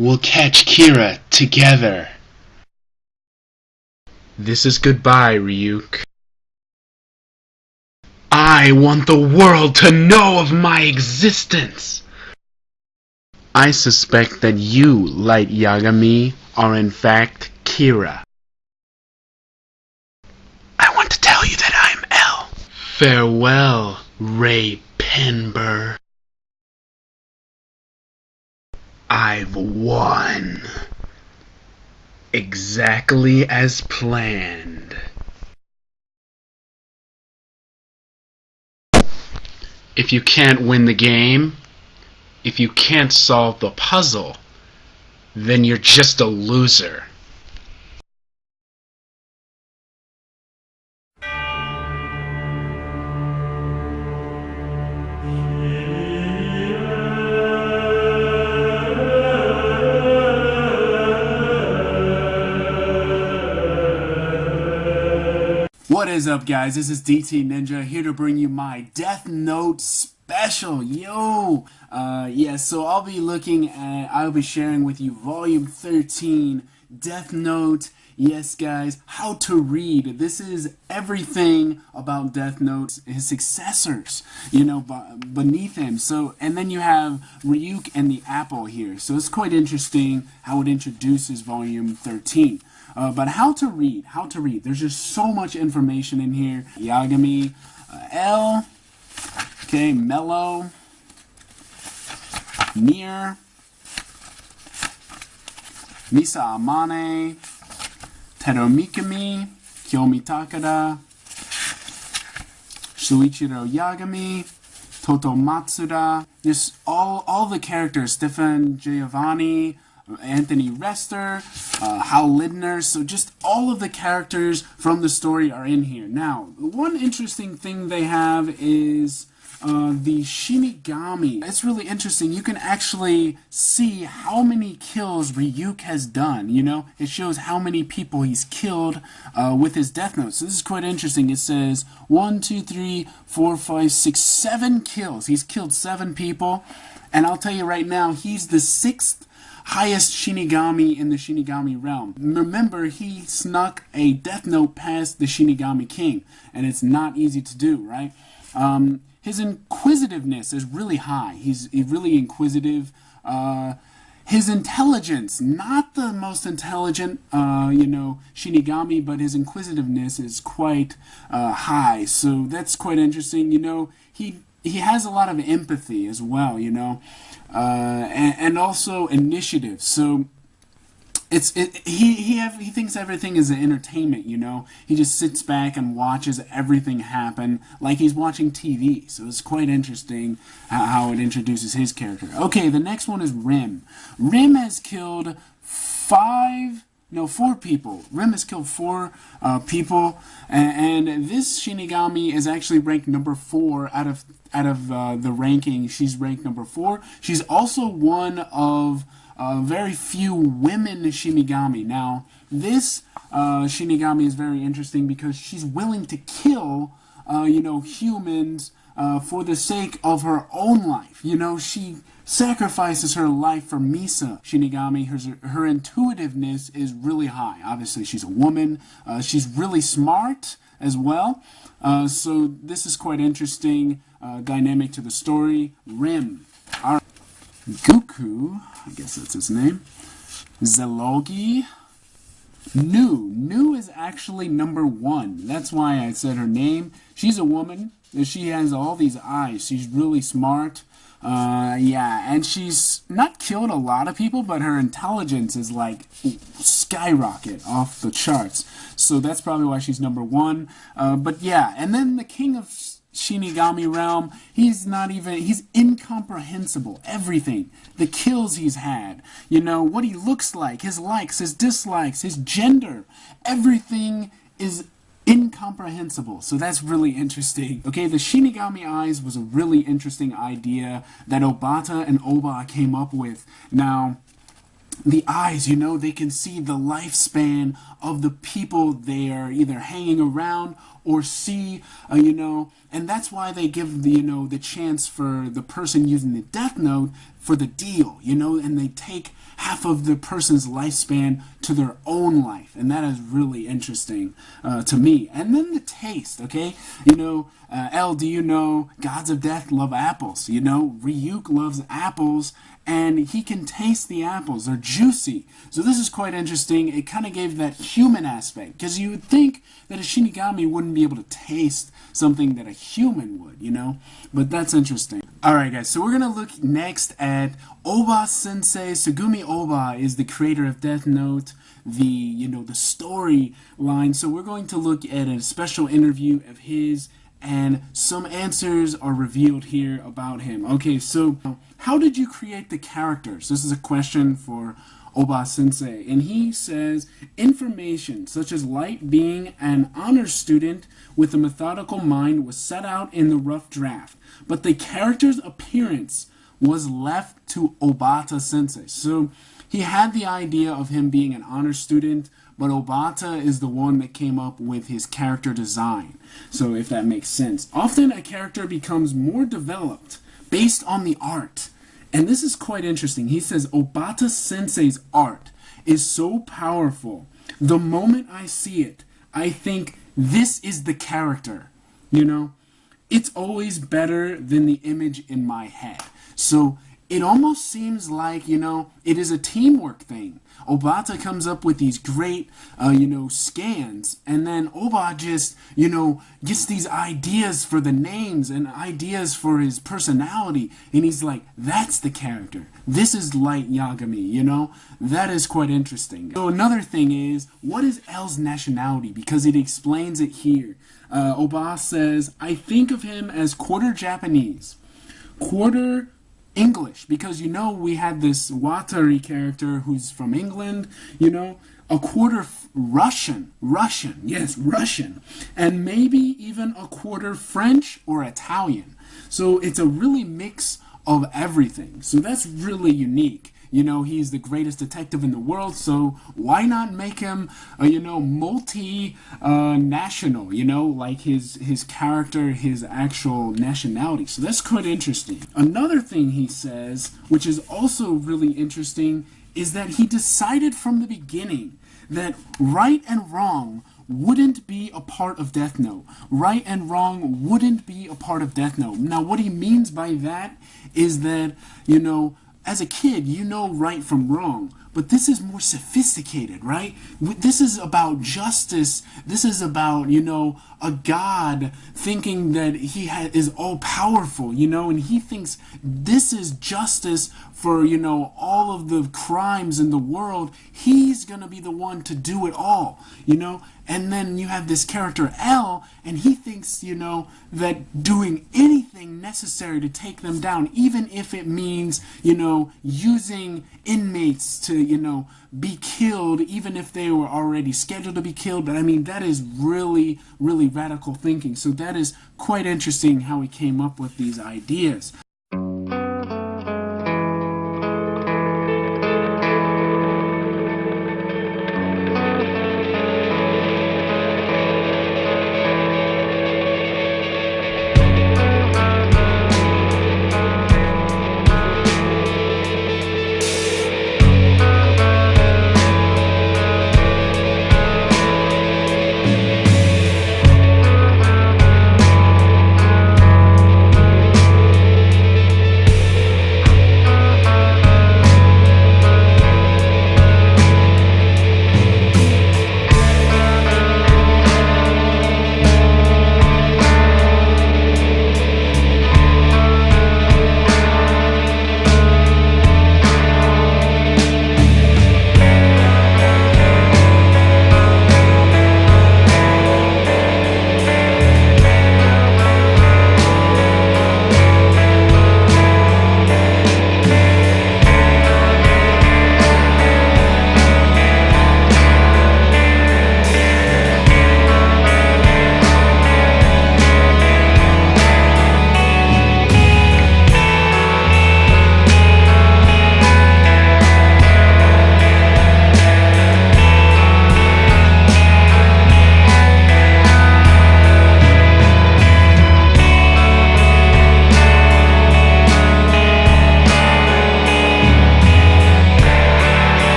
We'll catch Kira together. This is goodbye, Ryuk. I want the world to know of my existence! I suspect that you, Light Yagami, are in fact Kira. I want to tell you that I'm L. Farewell, Ray Penber. I've won. Exactly as planned. If you can't win the game, if you can't solve the puzzle, then you're just a loser. What is up, guys? This is DT Ninja here to bring you my Death Note special. Yo! So I'll be sharing with you Volume 13, Death Note. Yes, guys, how to read. This is everything about Death Note, his successors, beneath him. So, and then you have Ryuk and the Apple here. So it's quite interesting how it introduces Volume 13. But how to read. There's just so much information in here. Yagami, L, okay, Mello, Nier, Misa Amane, Teru Mikami, Kiyomi Takada, Shuichiro Yagami, Toto Matsuda, just all the characters, Stefan Giovanni, Anthony Rester, Hal Lindner, so just all of the characters from the story are in here. Now, one interesting thing they have is the Shinigami. It's really interesting. You can actually see how many kills Ryuk has done, It shows how many people he's killed with his Death Note. So this is quite interesting. It says 1, 2, 3, 4, 5, 6, 7 kills. He's killed 7 people. And I'll tell you right now, he's the 6th highest Shinigami in the Shinigami realm. Remember, he snuck a Death Note past the Shinigami King, and it's not easy to do, right? His inquisitiveness is really high. He's really inquisitive. His intelligence, not the most intelligent, Shinigami, but his inquisitiveness is quite high. So that's quite interesting. He has a lot of empathy as well, and also initiative. So he thinks everything is an entertainment, He just sits back and watches everything happen like he's watching TV. So it's quite interesting how it introduces his character. Okay, the next one is Rim. Rim has killed 4 people. Rim has killed 4 people, and this Shinigami is actually ranked number 4 out of the ranking. She's ranked number 4. She's also one of very few women Shinigami. Now, this Shinigami is very interesting because she's willing to kill, humans for the sake of her own life. She sacrifices her life for Misa Shinigami. Her intuitiveness is really high. Obviously, she's a woman. She's really smart as well. So this is quite interesting dynamic to the story. Rim. All right. Goku, I guess that's his name. Zelogi. Nu is actually number 1. That's why I said her name. She's a woman. She has all these eyes. She's really smart. And she's not killed a lot of people, but her intelligence is like skyrocket off the charts. So that's probably why she's number 1. And then the king of Shinigami realm, he's incomprehensible. Everything, the kills he's had, what he looks like, his likes, his dislikes, his gender, everything is incomprehensible. So that's really interesting. Okay, the Shinigami eyes was a really interesting idea that Obata and Oba came up with. Now, the eyes, they can see the lifespan of the people they are either hanging around or see, and that's why they give the chance for the person using the Death Note for the deal, and they take half of the person's lifespan to their own life, and that is really interesting to me. And then the taste, okay? El, do you know Gods of Death love apples? Ryuk loves apples, and he can taste the apples. They're juicy. So this is quite interesting. It kind of gave that human aspect, because you would think that a Shinigami wouldn't be able to taste something that a human would, But that's interesting. Alright guys, so we're going to look next at Oba Sensei. Sugumi Oba is the creator of Death Note, the storyline. So we're going to look at a special interview of his, and some answers are revealed here about him. Okay, so how did you create the characters? This is a question for Oba Sensei, and he says, information such as Light being an honor student with a methodical mind was set out in the rough draft, but the character's appearance was left to Obata Sensei. So he had the idea of him being an honor student, but Obata is the one that came up with his character design. So if that makes sense. Often a character becomes more developed based on the art. And this is quite interesting. He says, Obata Sensei's art is so powerful. The moment I see it, I think this is the character. It's always better than the image in my head. So it almost seems like, it is a teamwork thing. Obata comes up with these great, scans, and then Oba just, gets these ideas for the names and ideas for his personality, and he's like, that's the character. This is Light Yagami, That is quite interesting. So another thing is, what is L's nationality? Because it explains it here. Oba says, I think of him as quarter Japanese, quarter English, because we had this Watari character who's from England, a quarter Russian, yes, Russian, and maybe even a quarter French or Italian. So it's a really mix of everything. So that's really unique. He's the greatest detective in the world, so why not make him, multi-national, like his character, his actual nationality. So that's quite interesting. Another thing he says, which is also really interesting, is that he decided from the beginning that right and wrong wouldn't be a part of Death Note. Right and wrong wouldn't be a part of Death Note. Now, what he means by that is that, as a kid, right from wrong, but this is more sophisticated, right? This is about justice. This is about, a God thinking that he is all-powerful, and he thinks this is justice for, all of the crimes in the world. He's going to be the one to do it all, And then you have this character L, and he thinks, that doing anything necessary to take them down, even if it means, using inmates to, be killed, even if they were already scheduled to be killed. But I mean, that is really, really radical thinking. So that is quite interesting how he came up with these ideas.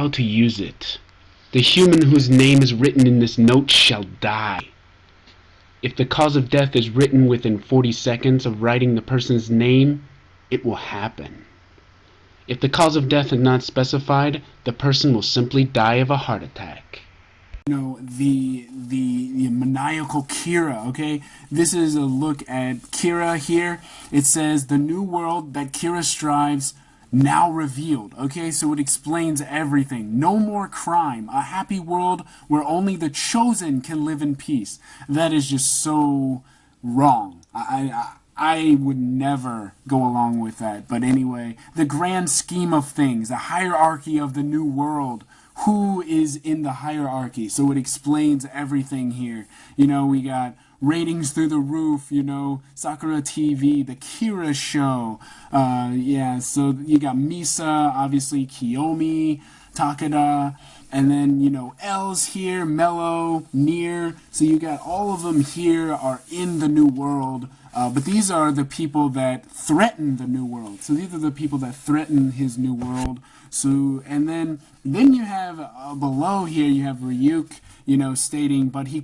how to use it. The human whose name is written in this note shall die. If the cause of death is written within 40 seconds of writing the person's name, it will happen. If the cause of death is not specified, the person will simply die of a heart attack. You know, the maniacal Kira, okay? This is a look at Kira here. It says, the new world that Kira strives, now revealed, okay? So it explains everything. No more crime. A happy world where only the chosen can live in peace. That is just so wrong. I would never go along with that. But anyway, the grand scheme of things, the hierarchy of the new world. Who is in the hierarchy? So it explains everything here. You know, we got ratings through the roof, you know, Sakura TV, the Kira show. Yeah, so you got Misa, obviously Kiyomi, Takeda, and then, you know, L's here, Mello, Nier. So you got all of them here are in the new world. But these are the people that threaten the new world. So these are the people that threaten his new world. So, and then you have below here, you have Ryuk, you know, stating, but he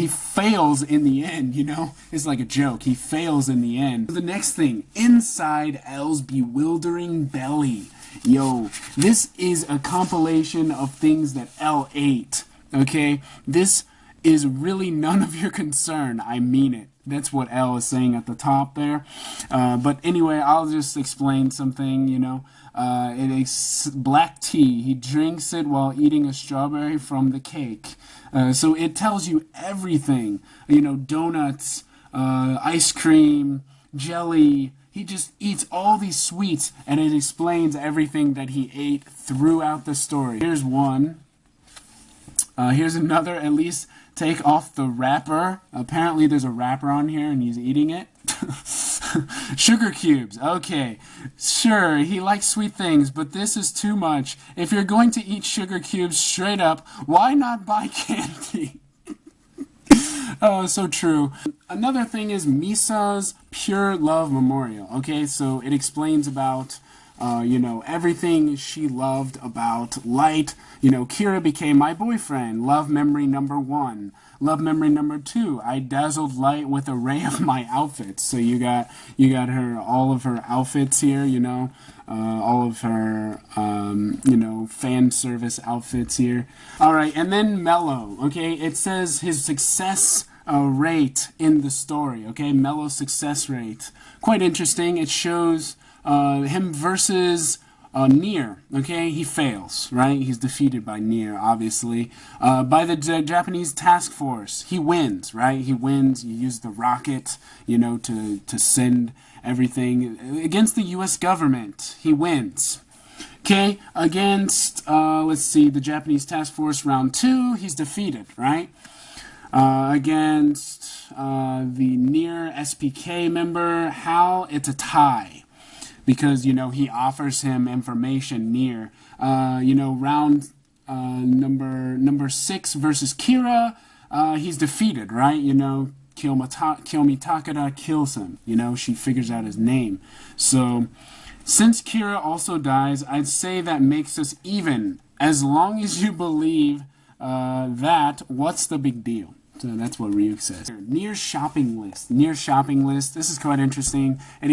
fails in the end, you know? It's like a joke. He fails in the end. The next thing, inside L's bewildering belly. Yo, this is a compilation of things that L ate, okay? This is really none of your concern. I mean it. That's what L is saying at the top there. But anyway, I'll just explain something, you know. It is black tea. He drinks it while eating a strawberry from the cake. So it tells you everything. You know, donuts, ice cream, jelly. He just eats all these sweets, and it explains everything that he ate throughout the story. Here's one. Here's another, at least take off the wrapper. Apparently there's a wrapper on here and he's eating it. Sugar cubes. Okay. Sure, he likes sweet things, but this is too much. If you're going to eat sugar cubes straight up, why not buy candy? Oh, so true. Another thing is Misa's Pure Love Memorial. Okay, so it explains about you know, everything she loved about Light. You know, Kira became my boyfriend. Love memory number 1. Love memory number 2. I dazzled Light with a ray of my outfits. So you got her, all of her outfits here, you know, all of her, you know, fan service outfits here. All right, and then Mello, okay? It says his success rate in the story, okay? Mello's success rate. Quite interesting. It shows him versus Nier, okay? He fails, right? He's defeated by Nier, obviously. By the Japanese task force, he wins, right? He wins. You use the rocket, you know, to send everything. Against the U.S. government, he wins. Okay, against, let's see, the Japanese task force round 2, he's defeated, right? Against the Nier SPK member, Hal, it's a tie. Because, you know, he offers him information Nier. You know, round number 6 versus Kira, he's defeated, right? You know, Kiyomi Takeda kills him. You know, she figures out his name. So, since Kira also dies, I'd say that makes us even. As long as you believe that, what's the big deal? So that's what Ryuk says. Nier shopping list. Nier shopping list. This is quite interesting. It